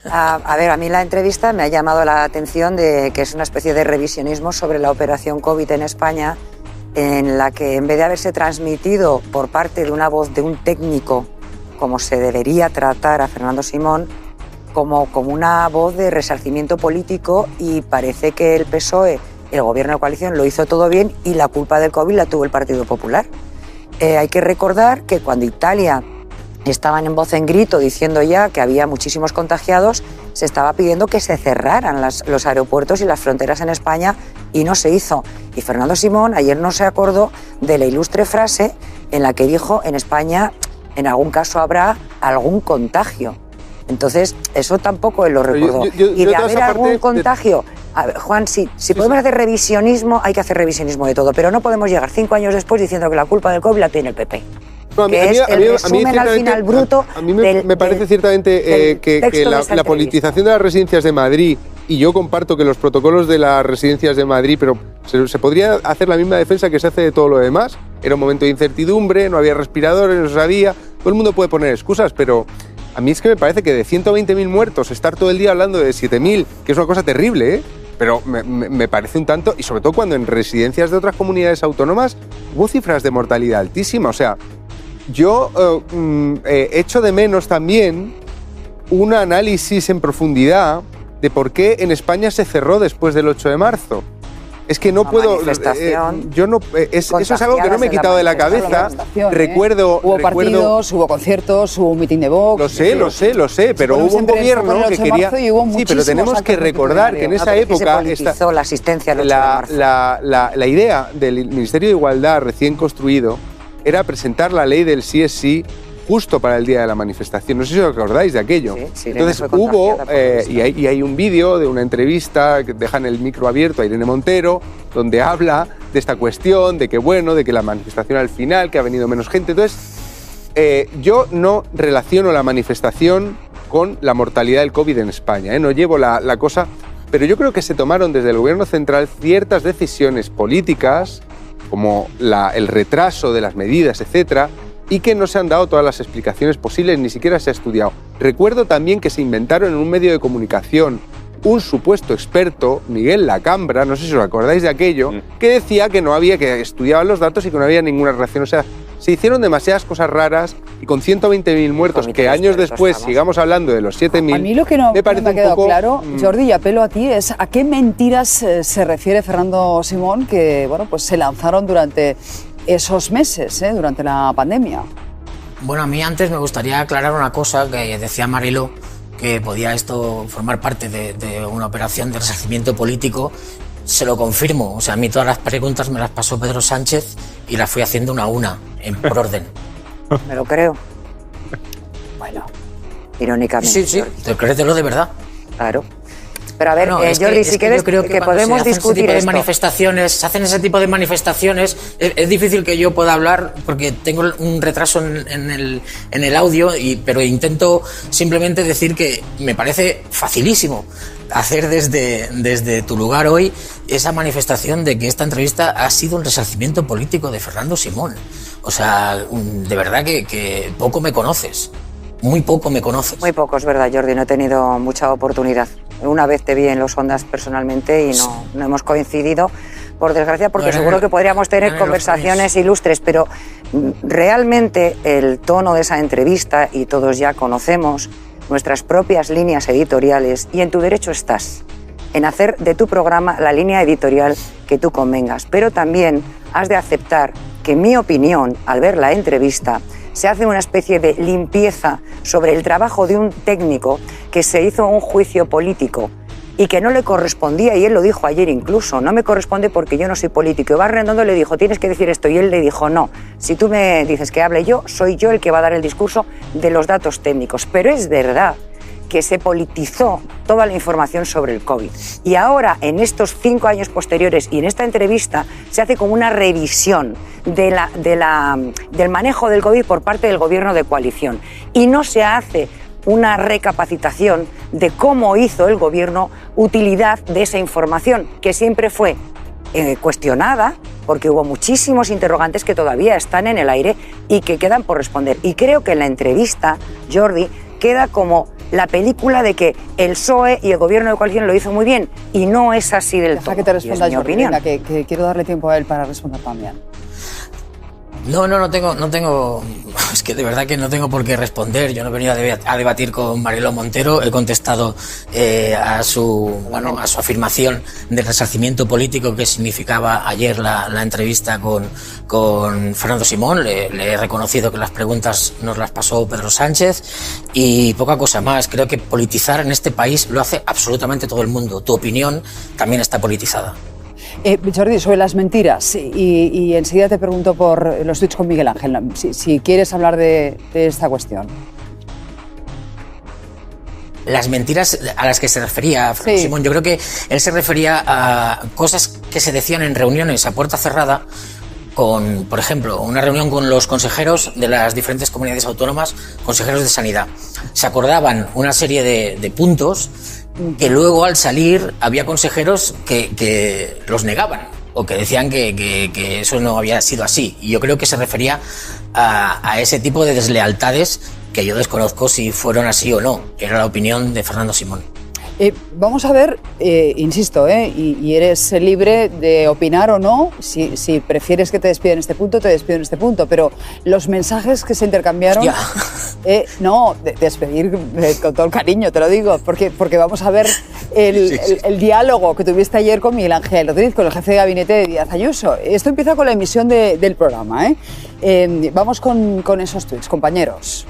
A ver, a mí la entrevista me ha llamado la atención de que es una especie de revisionismo sobre la operación COVID en España, en la que en vez de haberse transmitido por parte de una voz de un técnico, como se debería tratar a Fernando Simón, como una voz de resarcimiento político, y parece que el PSOE, el gobierno de coalición, lo hizo todo bien y la culpa del COVID la tuvo el Partido Popular. Hay que recordar que cuando Italia estaban en voz en grito diciendo ya que había muchísimos contagiados, se estaba pidiendo que se cerraran los aeropuertos y las fronteras en España, y no se hizo. Y Fernando Simón ayer no se acordó de la ilustre frase en la que dijo: en España en algún caso habrá algún contagio. Entonces, eso tampoco él lo recordó. Y de haber algún contagio... A ver, Juan, sí, podemos hacer revisionismo, hay que hacer revisionismo de todo, pero no podemos llegar 5 años después diciendo que la culpa del COVID la tiene el PP. No, que es el resumen al final bruto. A mí me parece ciertamente que la politización de las residencias de Madrid, y yo comparto que los protocolos de las residencias de Madrid, pero se podría hacer la misma defensa que se hace de todo lo demás. Era un momento de incertidumbre, no había respiradores, no se sabía, todo el mundo puede poner excusas, pero a mí es que me parece que de 120.000 muertos, estar todo el día hablando de 7.000, que es una cosa terrible, ¿eh? Pero me parece un tanto, y sobre todo cuando en residencias de otras comunidades autónomas hubo cifras de mortalidad altísimas. O sea, yo echo de menos también un análisis en profundidad de por qué en España se cerró después del 8 de marzo. Es que no puedo... yo no, eso es algo que no me he quitado de la cabeza. Recuerdo... Hubo partidos, hubo conciertos, hubo un mitin de Vox... Lo sé, pero hubo un gobierno que quería... Sí, pero tenemos que recordar que en esa época... la asistencia la idea del Ministerio de Igualdad recién construido era presentar la ley del sí es sí justo para el día de la manifestación. No sé si os acordáis de aquello. Sí, entonces hubo, y hay un vídeo de una entrevista que dejan el micro abierto a Irene Montero, donde habla de esta cuestión, de que bueno, de que la manifestación al final, que ha venido menos gente. Entonces, yo no relaciono la manifestación con la mortalidad del COVID en España, no llevo la cosa, pero yo creo que se tomaron desde el gobierno central ciertas decisiones políticas, como el retraso de las medidas, etcétera, y que no se han dado todas las explicaciones posibles, ni siquiera se ha estudiado. Recuerdo también que se inventaron en un medio de comunicación un supuesto experto, Miguel Lacambra, no sé si os acordáis de aquello, que decía que no había, que estudiaban los datos y que no había ninguna relación. O sea, se hicieron demasiadas cosas raras, y con 120.000 muertos, que años después sigamos hablando de los 7.000... A mí lo que no me ha quedado claro, Jordi, y apelo a ti, es a qué mentiras se refiere Fernando Simón que, bueno, pues se lanzaron durante esos meses, durante la pandemia. Bueno, a mí antes me gustaría aclarar una cosa que decía Mariló, que podía esto formar parte de una operación de resarcimiento político. Se lo confirmo, o sea, a mí todas las preguntas me las pasó Pedro Sánchez y las fui haciendo una a una, por orden. Me lo creo. Bueno, irónicamente. Sí, créetelo de verdad. Claro. Pero a ver, Jordi, si quieres, que podemos discutir esto. Se hacen ese tipo de manifestaciones, es difícil que yo pueda hablar porque tengo un retraso en el audio, pero intento simplemente decir que me parece facilísimo hacer desde tu lugar hoy esa manifestación de que esta entrevista ha sido un resarcimiento político de Fernando Simón. O sea, de verdad que poco me conoces. Muy poco me conoces. Muy poco, es verdad, Jordi, no he tenido mucha oportunidad. Una vez te vi en Los Ondas personalmente y no hemos coincidido, por desgracia, porque seguro que podríamos tener conversaciones ilustres, pero realmente el tono de esa entrevista, y todos ya conocemos nuestras propias líneas editoriales, y en tu derecho estás, en hacer de tu programa la línea editorial que tú convengas, pero también has de aceptar que, en mi opinión, al ver la entrevista, se hace una especie de limpieza sobre el trabajo de un técnico que se hizo un juicio político y que no le correspondía, y él lo dijo ayer incluso: no me corresponde porque yo no soy político. Iván Redondo le dijo: tienes que decir esto, y él le dijo: no, si tú me dices que hable yo, soy yo el que va a dar el discurso de los datos técnicos. Pero es verdad que se politizó toda la información sobre el COVID. Y ahora, en estos 5 años posteriores y en esta entrevista, se hace como una revisión del manejo del COVID por parte del gobierno de coalición. Y no se hace una recapacitación de cómo hizo el gobierno utilidad de esa información, que siempre fue cuestionada, porque hubo muchísimos interrogantes que todavía están en el aire y que quedan por responder. Y creo que en la entrevista, Jordi, queda como la película de que el PSOE y el gobierno de coalición lo hizo muy bien, y no es así del todo. Deja que te responda, es mi opinión. Venga, que quiero darle tiempo a él para responder también. No tengo, es que de verdad que no tengo por qué responder. Yo no he venido a debatir con Mariló Montero, he contestado a su afirmación del resarcimiento político que significaba ayer la entrevista con Fernando Simón. Le he reconocido que las preguntas nos las pasó Pedro Sánchez y poca cosa más. Creo que politizar en este país lo hace absolutamente todo el mundo. Tu opinión también está politizada. Jordi, sobre las mentiras, y enseguida te pregunto por los tweets con Miguel Ángel, si quieres hablar de esta cuestión. Las mentiras a las que se refería Simón, yo creo que él se refería a cosas que se decían en reuniones a puerta cerrada, con, por ejemplo, una reunión con los consejeros de las diferentes comunidades autónomas, consejeros de sanidad. Se acordaban una serie de puntos que luego al salir había consejeros que los negaban o que decían que eso no había sido así. Y yo creo que se refería a ese tipo de deslealtades que yo desconozco si fueron así o no. Era la opinión de Fernando Simón. Vamos a ver, insisto, y eres libre de opinar o no, si prefieres que te despida en este punto, te despido en este punto, pero los mensajes que se intercambiaron, no, despedir con todo el cariño, te lo digo, porque vamos a ver el diálogo que tuviste ayer con Miguel Ángel Rodríguez, con el jefe de gabinete de Díaz Ayuso. Esto empieza con la emisión del programa, vamos con esos tweets, compañeros.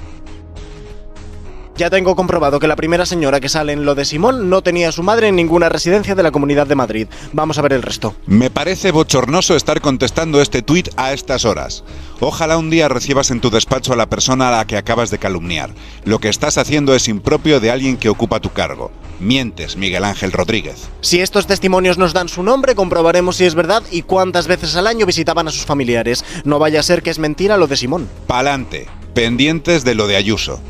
Ya tengo comprobado que la primera señora que sale en lo de Simón no tenía a su madre en ninguna residencia de la Comunidad de Madrid. Vamos a ver el resto. Me parece bochornoso estar contestando este tuit a estas horas. Ojalá un día recibas en tu despacho a la persona a la que acabas de calumniar. Lo que estás haciendo es impropio de alguien que ocupa tu cargo. Mientes, Miguel Ángel Rodríguez. Si estos testimonios nos dan su nombre, comprobaremos si es verdad y cuántas veces al año visitaban a sus familiares. No vaya a ser que es mentira lo de Simón. Pa'lante, pendientes de lo de Ayuso.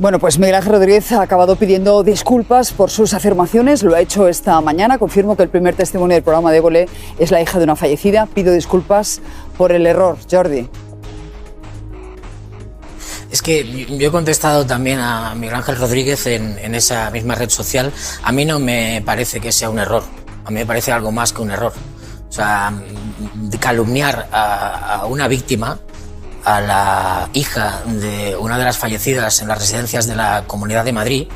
Bueno, pues Miguel Ángel Rodríguez ha acabado pidiendo disculpas por sus afirmaciones. Lo ha hecho esta mañana. Confirmo que el primer testimonio del programa de Évole es la hija de una fallecida. Pido disculpas por el error. Jordi. Es que yo he contestado también a Miguel Ángel Rodríguez en esa misma red social. A mí no me parece que sea un error. A mí me parece algo más que un error. O sea, calumniar a una víctima, a la hija de una de las fallecidas en las residencias de la Comunidad de Madrid,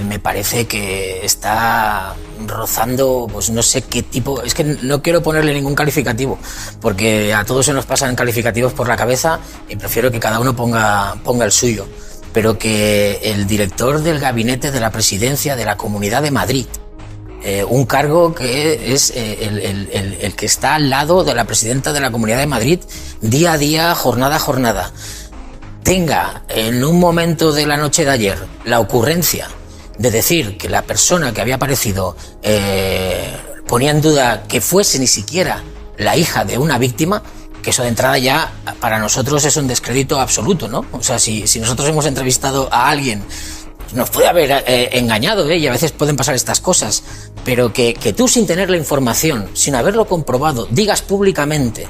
me parece que está rozando, pues no sé qué tipo, es que no quiero ponerle ningún calificativo, porque a todos se nos pasan calificativos por la cabeza y prefiero que cada uno ponga el suyo, pero que el director del gabinete de la presidencia de la Comunidad de Madrid, un cargo que es el que está al lado de la presidenta de la Comunidad de Madrid día a día, jornada a jornada, tenga en un momento de la noche de ayer la ocurrencia de decir que la persona que había aparecido ponía en duda que fuese ni siquiera la hija de una víctima, que eso de entrada ya para nosotros es un descrédito absoluto, ¿no? O sea, si nosotros hemos entrevistado a alguien, nos puede haber engañado, y a veces pueden pasar estas cosas, pero que tú, sin tener la información, sin haberlo comprobado, digas públicamente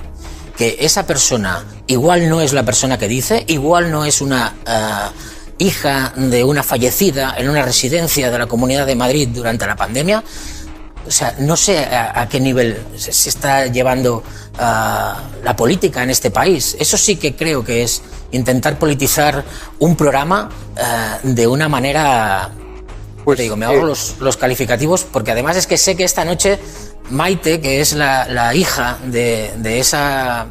que esa persona igual no es la persona que dice, igual no es una hija de una fallecida en una residencia de la Comunidad de Madrid durante la pandemia. O sea, no sé a qué nivel se está llevando la política en este país. Eso sí que creo que es intentar politizar un programa de una manera... Pues te digo, me ahorro los calificativos, porque además es que sé que esta noche Maite, que es la hija de esa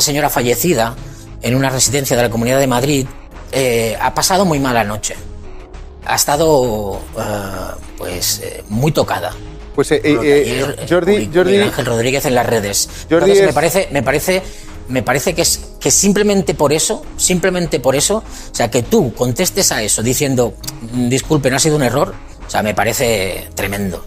señora fallecida en una residencia de la Comunidad de Madrid, ha pasado muy mala noche. Ha estado muy tocada. Pues Jordi Ángel Rodríguez en las redes. Jordi, entonces, me parece que simplemente por eso, o sea, que tú contestes a eso diciendo disculpe, no ha sido un error, o sea, me parece tremendo.